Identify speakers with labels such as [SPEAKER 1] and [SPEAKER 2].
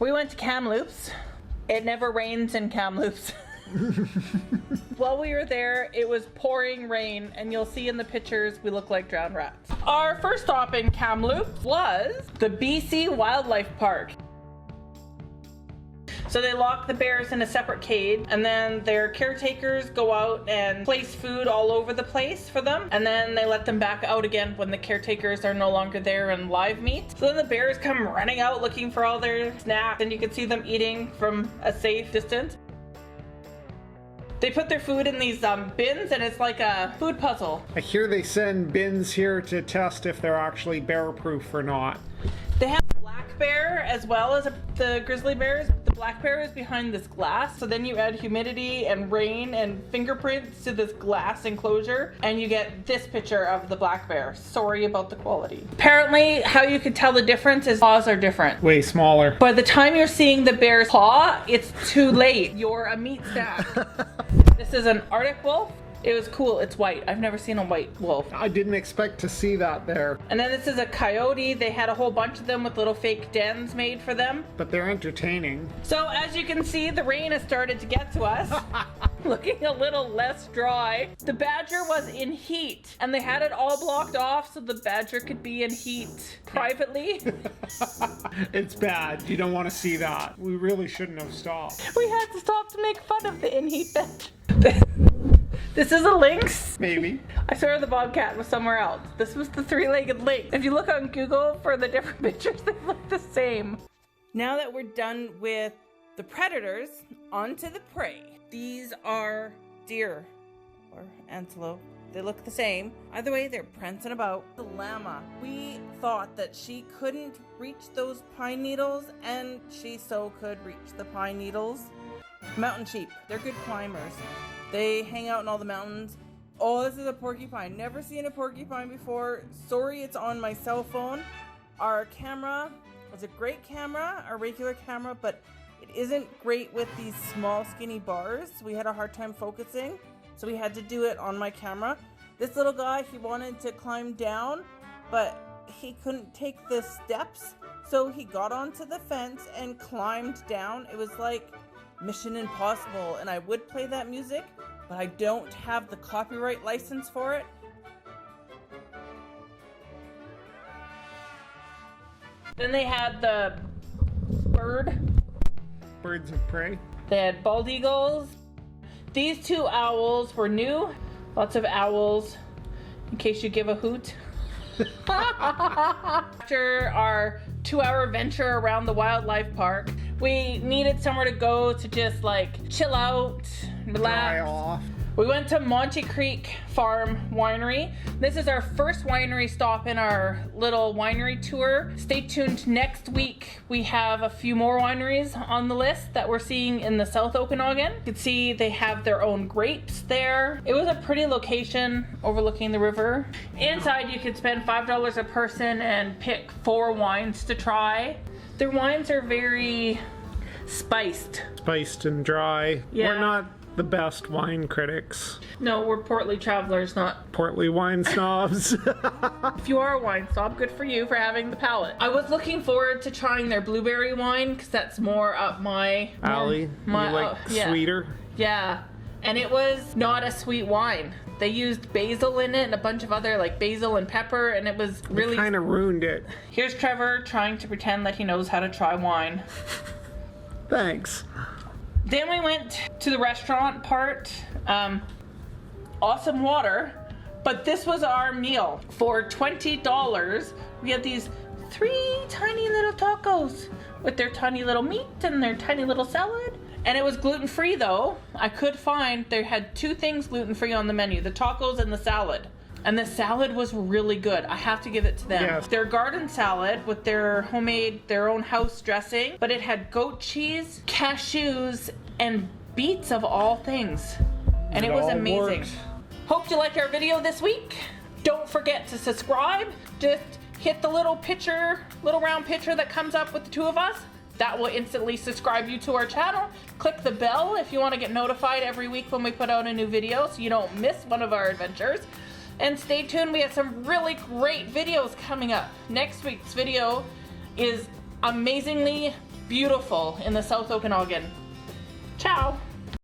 [SPEAKER 1] We went to Kamloops. It never rains in Kamloops. While we were there, it was pouring rain, and you'll see in the pictures we look like drowned rats. Our first stop in Kamloops was the BC Wildlife Park. So they lock the bears in a separate cage, and then their caretakers go out and place food all over the place for them, and then they let them back out again when the caretakers are no longer there and live meat. So then the bears come running out looking for all their snacks, and you can see them eating from a safe distance. They put their food in these bins, and it's like a food puzzle.
[SPEAKER 2] I hear they send bins here to test if they're actually bear-proof or not.
[SPEAKER 1] They have a black bear as well as the grizzly bears. The black bear is behind this glass, so then you add humidity and rain and fingerprints to this glass enclosure, and you get this picture of the black bear. Sorry about the quality. Apparently, how you can tell the difference is paws are different.
[SPEAKER 2] Way smaller.
[SPEAKER 1] By the time you're seeing the bear's paw, it's too late. You're a meat snack. This is an Arctic wolf. It was cool. It's white. I've never seen a white wolf.
[SPEAKER 2] I didn't expect to see that there.
[SPEAKER 1] And then this is a coyote. They had a whole bunch of them with little fake dens made for them.
[SPEAKER 2] But they're entertaining.
[SPEAKER 1] So as you can see, the rain has started to get to us. Looking a little less dry. The badger was in heat, and they had it all blocked off so the badger could be in heat privately.
[SPEAKER 2] It's bad. You don't want to see that. We really shouldn't have stopped.
[SPEAKER 1] We had to stop to make fun of the in heat badger. This is a lynx.
[SPEAKER 2] Maybe.
[SPEAKER 1] I swear the bobcat was somewhere else. This was the three-legged lynx. If you look on Google for the different pictures, they look the same. Now that we're done with the predators, onto the prey. These are deer or antelope. They look the same. Either way, they're prancing about. The llama. We thought that she couldn't reach those pine needles, and she so could reach the pine needles. Mountain sheep. They're good climbers. They hang out in all the mountains. Oh, this is a porcupine. Never seen a porcupine before. Sorry, it's on my cell phone. Our camera was a great camera, a regular camera, but it isn't great with these small skinny bars. We had a hard time focusing, so we had to do it on my camera. This little guy, he wanted to climb down, but he couldn't take the steps, so he got onto the fence and climbed down. It was like Mission Impossible, and I would play that music, but I don't have the copyright license for it. Then they had the
[SPEAKER 2] Birds of prey.
[SPEAKER 1] They had bald eagles. These two owls were new. Lots of owls, in case you give a hoot. After our 2-hour venture around the wildlife park, we needed somewhere to go to just like chill out, relax.
[SPEAKER 2] Dry off.
[SPEAKER 1] We went to Monte Creek Winery. This is our first winery stop in our little winery tour. Stay tuned. Next week we have a few more wineries on the list that we're seeing in the South Okanagan. You can see they have their own grapes there. It was a pretty location overlooking the river. Inside you could spend $5 a person and pick 4 wines to try. Their wines are very spiced.
[SPEAKER 2] Spiced and dry.
[SPEAKER 1] Yeah.
[SPEAKER 2] We're not the best wine critics.
[SPEAKER 1] No, we're portly travelers, not
[SPEAKER 2] Portly wine snobs.
[SPEAKER 1] If you are a wine snob, good for you for having the palate. I was looking forward to trying their blueberry wine because that's more up my
[SPEAKER 2] alley.
[SPEAKER 1] My,
[SPEAKER 2] you like
[SPEAKER 1] yeah.
[SPEAKER 2] sweeter?
[SPEAKER 1] Yeah, and it was not a sweet wine. They used basil in it and a bunch of other like basil and pepper, and it was really
[SPEAKER 2] kind of ruined it.
[SPEAKER 1] Here's Trevor trying to pretend that he knows how to try wine.
[SPEAKER 2] Thanks.
[SPEAKER 1] Then we went to the restaurant part. Awesome water, but this was our meal. For $20, we had these 3 tiny little tacos with their tiny little meat and their tiny little salad. And it was gluten-free though. I could find, they had 2 things gluten-free on the menu, the tacos and the salad. And the salad was really good. I have to give it to them.
[SPEAKER 2] Yes.
[SPEAKER 1] Their garden salad with their homemade, their own house dressing, but it had goat cheese, cashews, and beets of all things. And it was amazing.
[SPEAKER 2] Worked.
[SPEAKER 1] Hope you liked our video this week. Don't forget to subscribe. Just hit the little round picture that comes up with the 2 of us. That will instantly subscribe you to our channel. Click the bell if you want to get notified every week when we put out a new video so you don't miss one of our adventures. And stay tuned, we have some really great videos coming up. Next week's video is amazingly beautiful in the South Okanagan. Ciao.